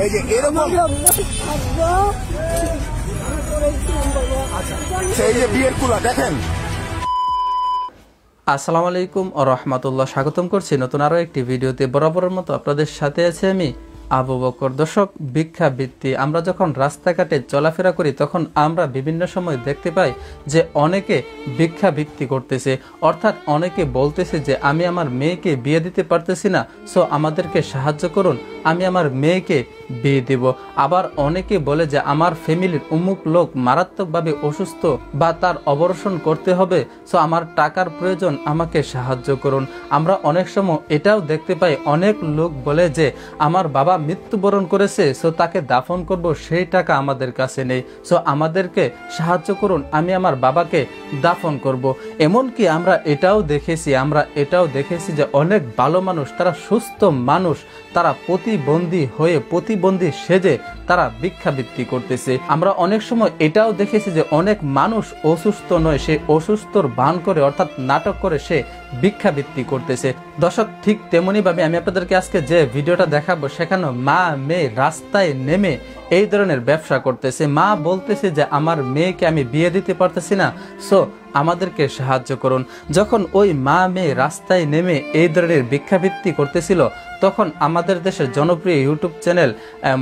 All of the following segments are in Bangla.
এই যে এরকম এই যে বিয়ের কুলা দেখেন। আসসালামু আলাইকুম ও রহমতুল্লাহ, স্বাগতম করছি নতুন আরো একটি ভিডিওতে। বরাবরের মতো আপনাদের সাথে আছি আমি আবু বকর। দর্শক, ভিক্ষাবৃত্তি আমরা যখন রাস্তাঘাটে চলাফেরা করি তখন আমরা বিভিন্ন সময় দেখতে পাই যে অনেকে ভিক্ষাবৃত্তি করতেছে, অর্থাৎ অনেকে বলতেছে যে আমি আমার মেয়েকে বিয়ে দিতে পারতেছি না, সো আমাদেরকে সাহায্য করুন, আমি আমার মেয়েকে বিয়ে দেব। আবার অনেকে বলে যে আমার ফ্যামিলির অমুক লোক মারাত্মকভাবে অসুস্থ বা তার অপারেশন করতে হবে, সো আমার টাকার প্রয়োজন, আমাকে সাহায্য করুন। আমরা অনেক সময় এটাও দেখতে পাই অনেক লোক বলে যে আমার বাবা মৃত্যুবরণ করেছে, সো তাকে দাফন করব, সেই টাকা আমাদের কাছে নেই, সো আমাদেরকে সাহায্য করুন, আমি আমার বাবাকে দাফন করব। এমনকি আমরা এটাও দেখেছি যে অনেক ভালো মানুষ, তারা সুস্থ মানুষ, তারা প্রতিবন্ধী হয়ে প্রতিবন্ধী সেজে তারা ভিক্ষাবৃত্তি করতেছে। আমরা অনেক সময় এটাও দেখেছি যে অনেক মানুষ অসুস্থ নয়, সে অসুস্থর ভান করে অর্থাৎ নাটক করে সে ভিক্ষাবৃত্তি করতেছে। দর্শক, ঠিক তেমনি ভাবে আমি আপনাদেরকে আজকে যে ভিডিওটা দেখাবো সেখানে মা মেয়ে রাস্তায় নেমে এই ধরনের ব্যবসা করতেছে। মা বলতেছে যে আমার মেয়েকে আমি বিয়ে দিতে পারতেছি না, সো আমাদেরকে সাহায্য করুন। যখন ওই মা মেয়ে রাস্তায় নেমে এই ধরনের ভিক্ষাবৃত্তি করতেছিল তখন আমাদের দেশের জনপ্রিয় ইউটিউব চ্যানেল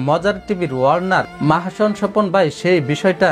মজার টিভির ওয়ার্নার মাহাসন স্বপন ভাই সেই বিষয়টা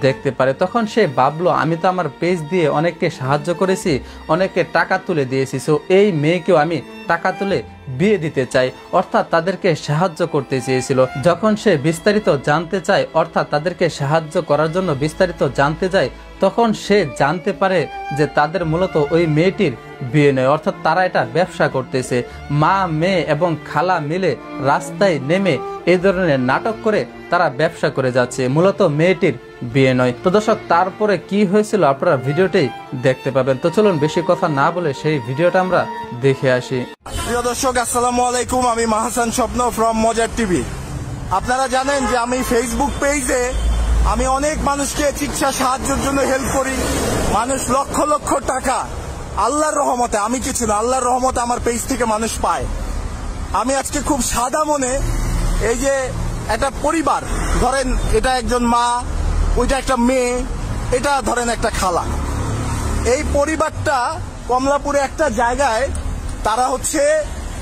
দেখতে পারে। তখন সে ভাবলো আমি তো আমার পেজ দিয়ে অনেককে সাহায্য করেছি, অনেককে টাকা তুলে দিয়েছি, সো এই মেয়েকেও আমি টাকা তুলে বিয়ে দিতে চাই, অর্থাৎ তাদেরকে সাহায্য করতে চেয়েছিল। যখন সে বিস্তারিত জানতে চায়, অর্থাৎ তাদেরকে সাহায্য করার জন্য বিস্তারিত জানতে যায়, তখন সে জানতে পারে যে তাদের মূলত ওই মেয়েটির বিয়ে নয়, অর্থাৎ তারা এটা ব্যবসা করতেছে। মা মেয়ে এবং খালা মিলে রাস্তায় নেমে এই ধরনের নাটক করে তারা ব্যবসা করে যাচ্ছে, মূলত মেয়েটির বিয়ে নয়। তো দর্শক, তারপরে কি হয়েছিল আপনারা ভিডিওতেই দেখতে পাবেন। তো চলুন বেশি কথা না বলে সেই ভিডিওটা আমরা দেখে আসি। প্রিয় দর্শক, আসসালামু আলাইকুম, আমি মাহাসান স্বপ্ন ফ্রম মজার টিভি। আপনারা জানেন যে আমি ফেসবুক পেজে আমি অনেক মানুষকে চিকিৎসা সাহায্যের জন্য হেল্প করি। মানুষ লক্ষ লক্ষ টাকা আল্লাহর রহমতে, আমি কিছু না, আল্লাহর রহমতে আমার পেজ থেকে মানুষ পায়। আমি আজকে খুব সাদা মনে, এই যে একটা পরিবার, ধরেন এটা একজন মা, ওইটা একটা মেয়ে, এটা ধরেন একটা খালা, এই পরিবারটা কমলাপুরে একটা জায়গায় তারা হচ্ছে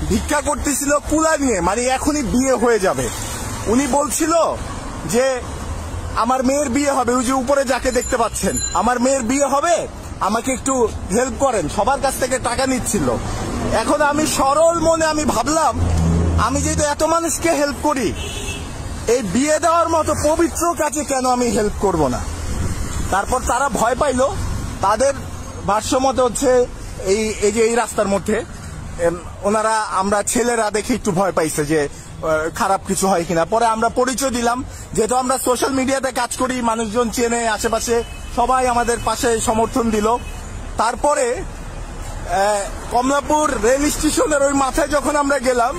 ভিক্ষা করতেছিল কুলা নিয়ে, মানে এখনই বিয়ে হয়ে যাবে। উনি বলছিল যে আমার মেয়ের বিয়ে হবে, ওই যে উপরে যাকে দেখতে পাচ্ছেন, আমার মেয়ের বিয়ে হবে, আমাকে একটু হেল্প করেন, সবার কাছ থেকে টাকা নিচ্ছিল। এখন আমি সরল মনে আমি ভাবলাম আমি যেহেতু এত মানুষকে হেল্প করি, এই বিয়ে দেওয়ার মতো পবিত্র কাজে কেন আমি হেল্প করব না। তারপর তারা ভয় পাইলো, তাদের ভাষ্য মতে হচ্ছে এই যে এই রাস্তার মধ্যে ওনারা, আমরা ছেলেরা দেখে একটু ভয় পাইছে যে খারাপ কিছু হয় কিনা। পরে আমরা পরিচয় দিলাম, যেহেতু আমরা সোশ্যাল মিডিয়াতে কাজ করি, মানুষজন চেনে, আশেপাশে সবাই আমাদের পাশে সমর্থন দিল। তারপরে কমলাপুর রেল স্টেশনের ওই মাথায় যখন আমরা গেলাম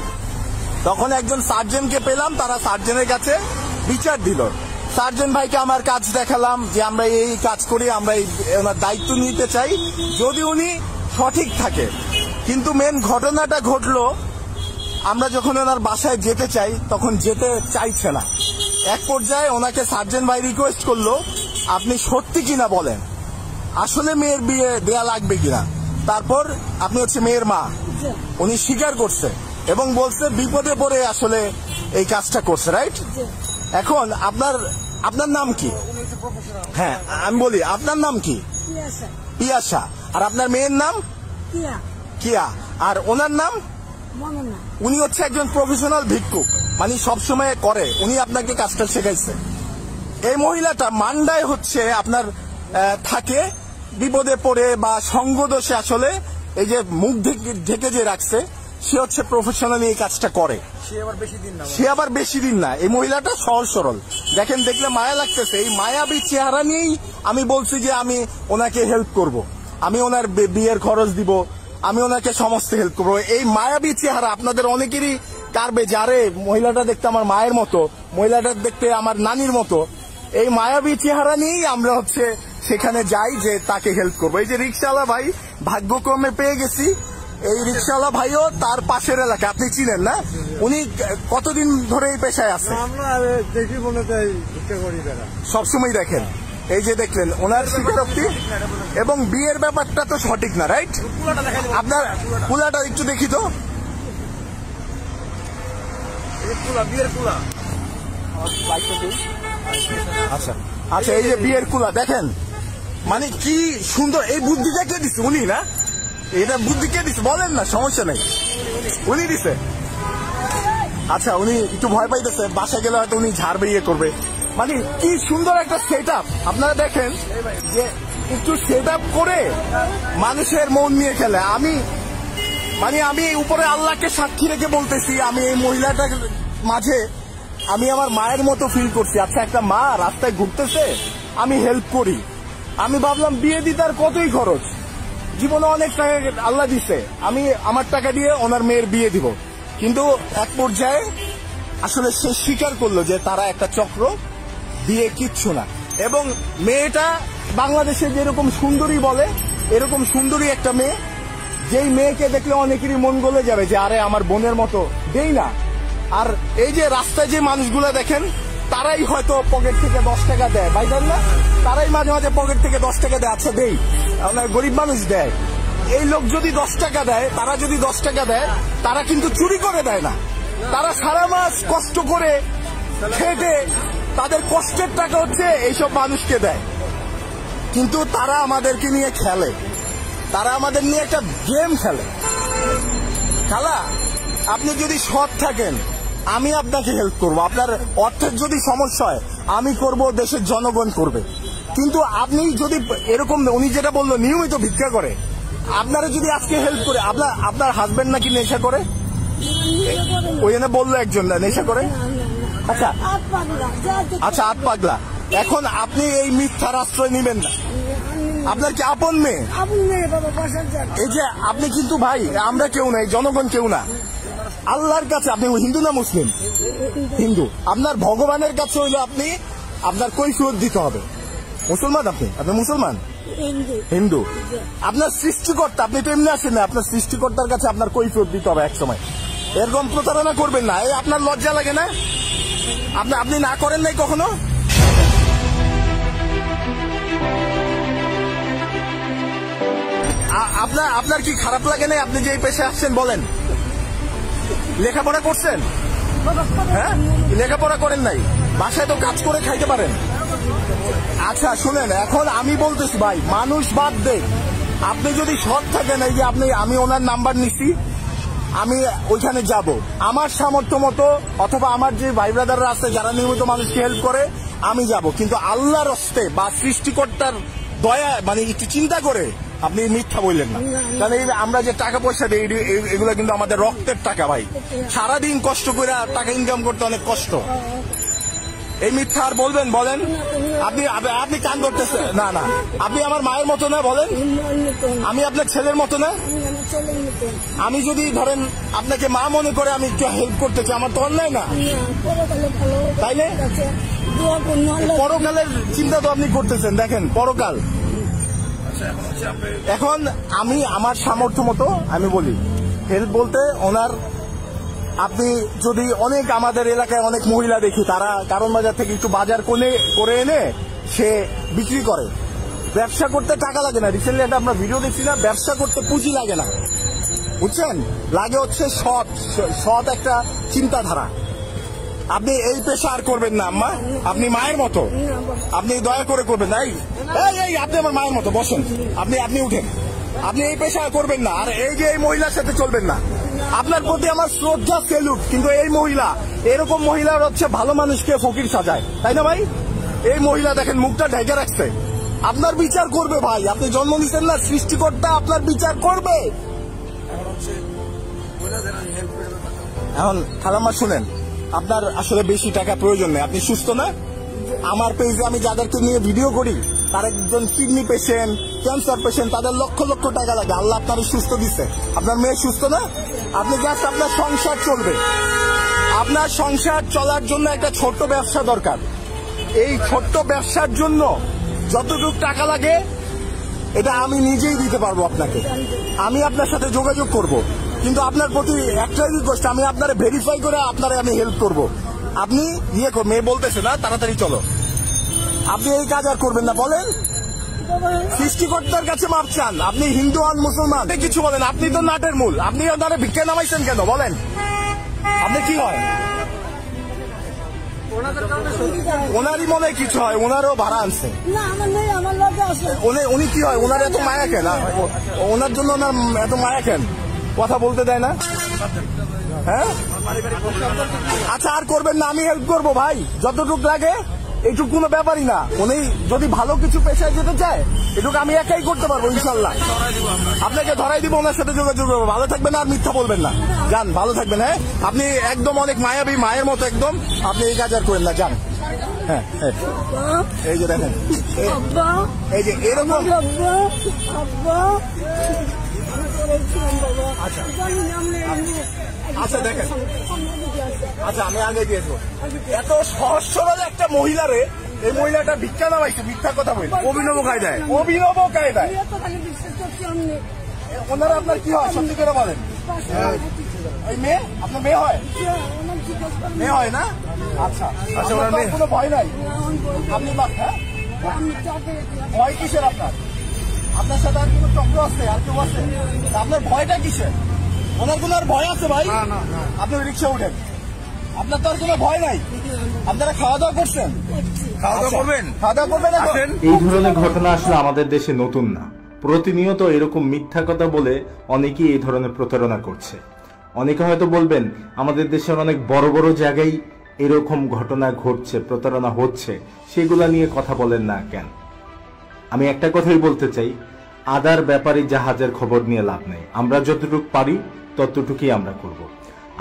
তখন একজন সার্জেনকে পেলাম, তারা সার্জেনের কাছে বিচার দিল। সার্জেন ভাইকে আমার কাজ দেখালাম যে আমরা এই কাজ করি, আমরা ওনার দায়িত্ব নিতে চাই যদি উনি সঠিক থাকে। কিন্তু মেন ঘটনাটা ঘটলো, আমরা যখন ওনার বাসায় যেতে চাই তখন যেতে চাইছে না। এক পর্যায়ে ওনাকে সার্জেন ভাই রিকোয়েস্ট করলো আপনি সত্যি কিনা বলেন, আসলে মেয়ের বিয়ে দেয়া লাগবে কিনা। তারপর আপনি হচ্ছে মেয়ের মা, উনি স্বীকার করছে এবং বলছে বিপদে পড়ে আসলে এই কাজটা করছে, রাইট? এখন আপনার নাম কি? হ্যাঁ, আমি বলি আপনার নাম কি? পিয়াসা। আর আপনার মেয়ের নাম কিয়া। আর ওনার নাম? উনি হচ্ছে একজন প্রফেশনাল ভিক্ষুক, মানে সবসময় করে, উনি আপনাকে কাজটা শেখাইছে। এই মহিলাটা মান্ডায় হচ্ছে আপনার থাকে, বিপদে পড়ে বা সঙ্গদোষে আসলে এই যে মুখ ঢেকে যে রাখছে, সে হচ্ছে প্রফেশনালি এই কাজটা করে। সে আবার বেশি দিন না। এই মহিলাটা সহজ সরল, দেখেন, দেখলে মায়া লাগতেছে। এই মায়াবী চেহারা নিয়েই আমি বলছি যে আমি ওনাকে হেল্প করব, আমি ওনার বিয়ের খরচ দিব, আমি ওনাকে সমস্ত হেল্প করবো। এই মায়াবী চেহারা আপনাদের অনেকেরই কারবে, যারে মহিলাটা দেখতে আমার মায়ের মতো, মহিলাটা দেখতে আমার নানির মতো, এই মায়াবী চেহারা নিয়েই আমরা হচ্ছে সেখানে যাই যে তাকে হেল্প করবো। এই যে রিক্সাওয়ালা ভাই, ভাগ্যক্রমে পেয়ে গেছি, এই রিক্সাওয়ালা ভাইও তার পাশের এলাকা, আপনি চিনেন না? উনি কতদিন ধরে এই পেশায় আছে? দেখি মনে হয় সবসময় দেখেন। এই যে দেখলেন ওনার স্বীকারোক্তি, এবং বিয়ের ব্যাপারটা তো সঠিক না, রাইট? আপনার কুলাটা একটু দেখি তো। আচ্ছা আচ্ছা, এই যে বিয়ের কুলা দেখেন, মানে কি সুন্দর। এই বুদ্ধিটা কে দিচ্ছে? উনি না? এটা বুদ্ধি কে দিচ্ছে বলেন না, সমস্যা নেই, উনি দিছে। আচ্ছা, উনি একটু ভয় পাইতেছে, বাসায় গেলে হয়তো উনি ঝাড় বেরিয়ে করবে। মানে কি সুন্দর একটা সেট আপ। আপনারা দেখেন যে একটু সেট আপ করে মানুষের মন নিয়ে খেলে। আমি উপরে আল্লাহকে সাক্ষী রেখে বলতেছি, আমি এই মহিলাটার মাঝে আমি আমার মায়ের মতো ফিল করছি। আচ্ছা, একটা মা রাস্তায় ঘুরতেছে, আমি হেল্প করি। আমি ভাবলাম বিয়ে দিতে আর কতই খরচ, জীবনে অনেক টাকা আল্লাহ দিছে, আমি আমার টাকা দিয়ে ওনার মেয়ের বিয়ে দিব। কিন্তু এক পর্যায়ে আসলে সে স্বীকার করলো যে তারা একটা চক্র, বিয়ে কিচ্ছু না। এবং মেয়েটা বাংলাদেশে যেরকম সুন্দরী বলে, এরকম সুন্দরী একটা মেয়ে, যেই মেয়েকে দেখলে অনেকেরই মন গলে যাবে যে আরে আমার বোনের মতো, দেই না। আর এই যে রাস্তায় যে মানুষগুলো দেখেন, তারাই হয়তো পকেট থেকে 10 টাকা দেয়, বাইজান না? তারাই মাঝে মাঝে পকেট থেকে 10 টাকা দেয়। আচ্ছা দেই, গরিব মানুষ দেয়। এই লোক যদি 10 টাকা দেয়, তারা যদি 10 টাকা দেয়, তারা কিন্তু চুরি করে দেয় না। তারা সারা মাস কষ্ট করে খেটে তাদের কষ্টের টাকা হচ্ছে এইসব মানুষকে দেয়। কিন্তু তারা আমাদেরকে নিয়ে খেলে, তারা আমাদের নিয়ে একটা গেম খেলে। খালা, আপনি যদি সৎ থাকেন, আমি আপনাকে হেল্প করব। আপনার অর্থের যদি সমস্যা হয়, আমি করব, দেশের জনগণ করবে। কিন্তু আপনি যদি এরকম, উনি যেটা বললো নিয়মিত ভিক্ষা করে, আপনারা যদি আজকে হেল্প করে, আপনার হাজবেন্ড নাকি নেশা করে, ওইখানে বললো একজন নেশা করে। আচ্ছা আচ্ছা, আত পাগলা। এখন আপনি এই মিথ্যার আশ্রয় নিবেন না। আপনার কি আপন মেয়ে? এই যে আপনি কিন্তু ভাই, আমরা কেউ নাই, জনগণ কেউ না। আল্লাহর কাছে আপনি হিন্দু না মুসলিম? হিন্দু। আপনার ভগবানের কাছে হইলে আপনি আপনার কৈফিয়ত দিতে হবে। মুসলমান? আপনি মুসলমান? হিন্দু। আপনার সৃষ্টিকর্তা, আপনি তো এমনি আসেন না, আপনার সৃষ্টিকর্তার কাছে আপনার কৈফিয়ত দিতে হবে এক সময়। এরকম প্রতারণা করবেন না। এই আপনার লজ্জা লাগে না? আপনি না করেন নাই কখনো? আপনার কি খারাপ লাগে না আপনি যে এই পেশায় আসছেন? বলেন, লেখাপড়া করছেন? হ্যাঁ, লেখাপড়া করেন নাই, বাসায় তো কাজ করে খাইতে পারেন। আচ্ছা শুনেন, এখন আমি বলতেছি ভাই, মানুষ বাদ দেয়। আপনি যদি সৎ থাকেন, এই যে আমি ওনার নাম্বার নিচ্ছি, আমি ওইখানে যাব আমার সামর্থ্য মতো, অথবা আমার যে ভাই ব্রাদাররা আছে যারা নিয়মিত মানুষকে হেল্প করে, আমি যাব। কিন্তু আল্লাহর হস্তে বা সৃষ্টিকর্তার দয়া, মানে একটু চিন্তা করে আপনি মিথ্যা বললেন না। কারণ এই আমরা যে টাকা পয়সা দিই, এগুলো কিন্তু আমাদের রক্তের টাকা ভাই। সারাদিন কষ্ট করে টাকা ইনকাম করতে অনেক কষ্ট। এই মিথ্যা আর বলবেন? বলেন। আপনি কান করতেছেন না? না, আপনি আমার মায়ের মতো না, বলেন। আমি আপনার ছেলের মতো না? আমি যদি ধরেন আপনাকে মা মনে করে আমি একটু হেল্প করতে চাই, আমার তো অন্যায় না, তাইলে? পরকালের চিন্তা তো আপনি করতেছেন, দেখেন পরকাল। এখন আমি আমার সামর্থ্য মতো আমি বলি, হেল্প বলতে ওনার, আপনি যদি অনেক, আমাদের এলাকায় অনেক মহিলা দেখি, তারা কারণ বাজার থেকে একটু বাজার করে এনে সে বিক্রি করে। ব্যবসা করতে টাকা লাগে না। রিসেন্টলি একটা আমরা ভিডিও দেখছি না, ব্যবসা করতে পুঁজি লাগে না, বুঝছেন? লাগে হচ্ছে সৎ একটা চিন্তাধারা। আপনি এই পেশা আর করবেন না আম্মা, আপনি মায়ের মতো, আপনি দয়া করে করবেন না। এই আপনি আমার মায়ের মতো, বসেন, আপনি উঠেন। আপনি এই পেশা আর করবেন না। আর এই যে এই মহিলার সাথে চলবেন না। আপনার প্রতি আমার শ্রদ্ধা, সেলুট। কিন্তু এই মহিলা, এরকম মহিলার হচ্ছে ভালো মানুষকে ফকির সাজায়, তাই না ভাই? এই মহিলা দেখেন মুখটা ঢেকে রাখছে। আপনার বিচার করবে ভাই, আপনি জন্ম নিচ্ছেন না, সৃষ্টিকর্তা আপনার বিচার করবে। এখন খালাম্মা শুনেন, আপনার আসলে বেশি টাকা প্রয়োজন নেই, আপনি সুস্থ না? আমার পেজে আমি যাদেরকে নিয়ে ভিডিও করি, তার একজন কিডনি পেশেন্ট, ক্যান্সার পেশেন্ট, তাদের লক্ষ লক্ষ টাকা লাগে। আল্লাহ আপনার সুস্থ দিচ্ছে, আপনার মেয়ে সুস্থ না? আপনি জাস্ট আপনার সংসার চলবে। আপনার সংসার চলার জন্য একটা ছোট্ট ব্যবসা দরকার। এই ছোট্ট ব্যবসার জন্য যতটুকু টাকা লাগে এটা আমি নিজেই দিতে পারবো আপনাকে। আমি আপনার সাথে যোগাযোগ করব, কিন্তু আপনার প্রতি একটাই রিকোয়েস্ট, আমি আপনারে ভেরিফাই করে আপনারে আমি হেল্প করব। আপনি মেয়ে বলতেছে না, তাড়াতাড়ি চলো। আপনি এই কাজ আর করবেন না, বলেন। সৃষ্টিকর্তার কাছে মাপ চান। আপনি হিন্দু হন, মুসলমান, কিছু বলেন, আপনি তো নাটের মূল। আপনি ওনারে ভিক্ষা নামাইছেন কেন বলেন? আপনি কি হয়? ওনারই মনে হয় কিছু হয়, ওনারও ভাড়া আনছে। উনি কি হয়? ওনার এত মায়া কেন? ওনার জন্য ওনার এত মায়া কেন? কথা বলতে দেয় না? হ্যাঁ, আচ্ছা আর করবেন না, আমি হেল্প করবো ভাই, যতটুকু লাগে। এইটুকু কোনো ব্যাপারই না। উনি যদি ভালো কিছু পেশায় যেতে চায়, এটুকু আমি একাই করতে পারবো ইনশাল্লাহ। আপনাকে ধরাই দিব, ওনার সাথে যোগাযোগ করবো। ভালো থাকবেন আর মিথ্যা বলবেন না। যান, ভালো থাকবেন। হ্যাঁ, আপনি একদম অনেক মায়াবী, মায়ের মতো একদম। আপনি এই কাজ আর করেন না, যান। হ্যাঁ, এই যে দেখেন, এই যে এরকম। আচ্ছা দেখেন, আচ্ছা আমি আগে দিয়েছি। এত সহজ সরল একটা মহিলারে এই মহিলাটা ভিক্ষা নামাইছে, মিথ্যা কথা বলি, অভিনব কায়দায়। ওনারা আপনার কি হয় সত্যি করে বলেন? এই মেয়ে আপনার মেয়ে হয়? মেয়ে হয় না? আচ্ছা আচ্ছা, ওনার মেয়ে কোনো ভয় নাই? আপনি বাদ। হ্যাঁ, ভয় কিসের আপনার? আপনার সাথে আর কোনো চক্র আছে, আর কেউ আছে? আপনার ভয়টা কিসের? ওনার কোনো আর ভয় আছে ভাই? আপনি রিক্সা উঠেন, আপনার তো আর কোনো ভয় নাই। আপনারা খাওয়া দাওয়া করছেন? খাওয়া দাওয়া করবেন? এই ধরনের ঘটনা আসলে আমাদের দেশে নতুন না। প্রতিনিয়ত এরকম মিথ্যা কথা বলে অনেকেই এই ধরনের প্রতারণা করছে। অনেকে হয়তো বলবেন আমাদের দেশের অনেক বড় বড় জায়গায় এরকম ঘটনা ঘটছে, প্রতারণা হচ্ছে, সেগুলা নিয়ে কথা বলেন না কেন? আমি একটা কথাই বলতে চাই, আদার ব্যাপারে জাহাজের খবর নিয়ে লাভ নেই। আমরা যতটুকু পারি ততটুকুই আমরা করব।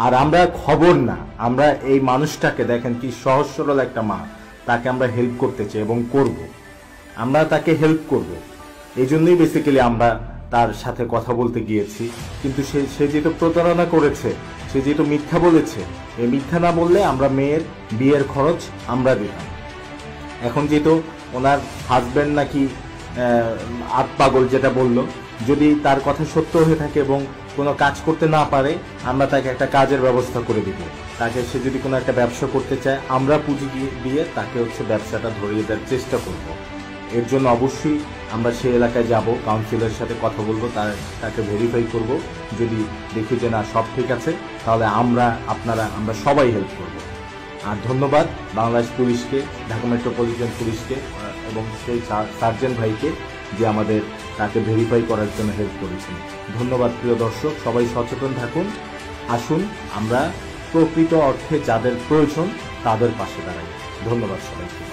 আর আমরা খবর না, আমরা এই মানুষটাকে দেখেন কি সহজ সরল একটা মা, তাকে আমরা হেল্প করতে চাই এবং করব। আমরা তাকে হেল্প করব, এই জন্যই বেসিক্যালি আমরা তার সাথে কথা বলতে গিয়েছি। কিন্তু সে যেহেতু প্রতারণা করেছে, সে যেহেতু মিথ্যা বলেছে, এই মিথ্যা না বললে আমরা মেয়ের বিয়ের খরচ আমরা দিতাম। এখন যেহেতু ওনার হাজব্যান্ড নাকি পাগল, যেটা বললো, যদি তার কথা সত্য হয়ে থাকে এবং কোনো কাজ করতে না পারে, আমরা তাকে একটা কাজের ব্যবস্থা করে দিব। তাকে সে যদি কোনো একটা ব্যবসা করতে চায়, আমরা পুঁজি দিয়ে তাকে ব্যবসাটা ধরিয়ে দেওয়ার চেষ্টা করব। এর জন্য অবশ্যই আমরা সেই এলাকায় যাব, কাউন্সিলরের সাথে কথা বলবো, তাকে ভেরিফাই করব। যদি দেখি যে না সব ঠিক আছে, তাহলে আমরা সবাই হেল্প করব। আর ধন্যবাদ বাংলাদেশ পুলিশকে, ঢাকা মেট্রোপলিটন পুলিশকে এবং সেই সার্জেন্ট ভাইকে যে আমাদের তাকে ভেরিফাই করার জন্য হেল্প করেছেন। ধন্যবাদ প্রিয় দর্শক, সবাই সচেতন থাকুন। আসুন আমরা প্রকৃত অর্থে যাদের প্রয়োজন তাদের পাশে দাঁড়াই। ধন্যবাদ সবাইকে।